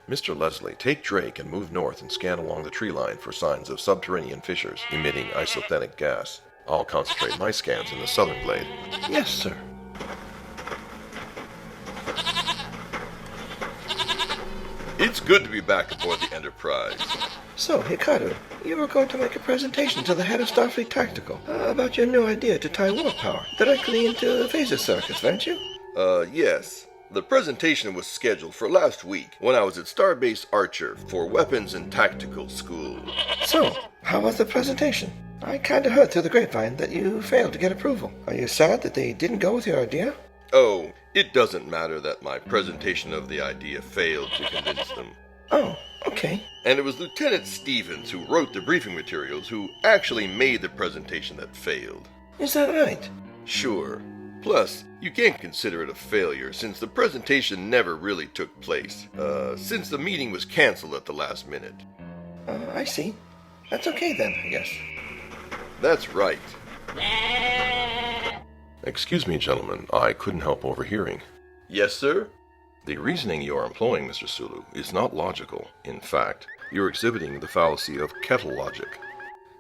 Mr. Leslie, take Drake and move north and scan along the tree line for signs of subterranean fissures emitting isothermic gas. I'll concentrate my scans in the southern glade. Yes, sir. It's good to be back aboard the Enterprise. So, Hikaru, you were going to make a presentation to the head of Starfleet Tactical about your new idea to tie warp power directly into the phaser circuits, weren't you? Yes. The presentation was scheduled for last week when I was at Starbase Archer for Weapons and Tactical School. So, how was the presentation? I kinda heard through the grapevine that you failed to get approval. Are you sad that they didn't go with your idea? Oh, it doesn't matter that my presentation of the idea failed to convince them. Oh, okay. And it was Lieutenant Stevens who wrote the briefing materials who actually made the presentation that failed. Is that right? Sure. Plus, you can't consider it a failure since the presentation never really took place, since the meeting was canceled at the last minute. I see. That's okay then, I guess. That's right. Excuse me, gentlemen, I couldn't help overhearing. Yes, sir? The reasoning you are employing, Mr. Sulu, is not logical. In fact, you're exhibiting the fallacy of Kettle logic.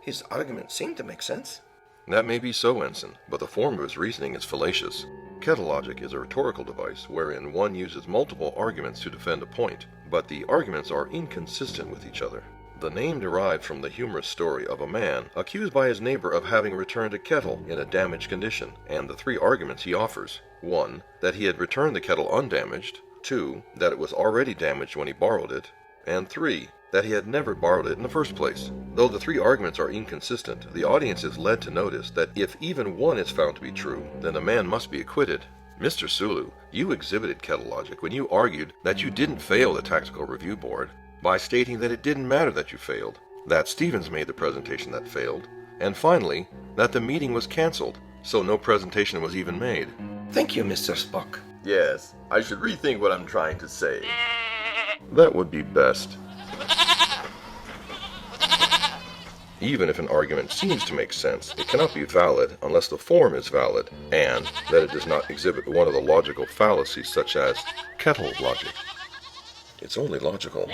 His argument seemed to make sense. That may be so, Ensign, but the form of his reasoning is fallacious. Kettle logic is a rhetorical device wherein one uses multiple arguments to defend a point, but the arguments are inconsistent with each other. The name derived from the humorous story of a man accused by his neighbor of having returned a kettle in a damaged condition, and the three arguments he offers. 1. That he had returned the kettle undamaged. 2. That it was already damaged when he borrowed it. And 3. That he had never borrowed it in the first place. Though the three arguments are inconsistent, the audience is led to notice that if even one is found to be true, then the man must be acquitted. Mr. Sulu, you exhibited Kettle logic when you argued that you didn't fail the Tactical Review Board by stating that it didn't matter that you failed, that Stevens made the presentation that failed, and finally, that the meeting was canceled, so no presentation was even made. Thank you, Mister Spock. Yes, I should rethink what I'm trying to say. That would be best. Even if an argument seems to make sense, it cannot be valid unless the form is valid, and that it does not exhibit one of the logical fallacies such as Kettle logic. It's only logical.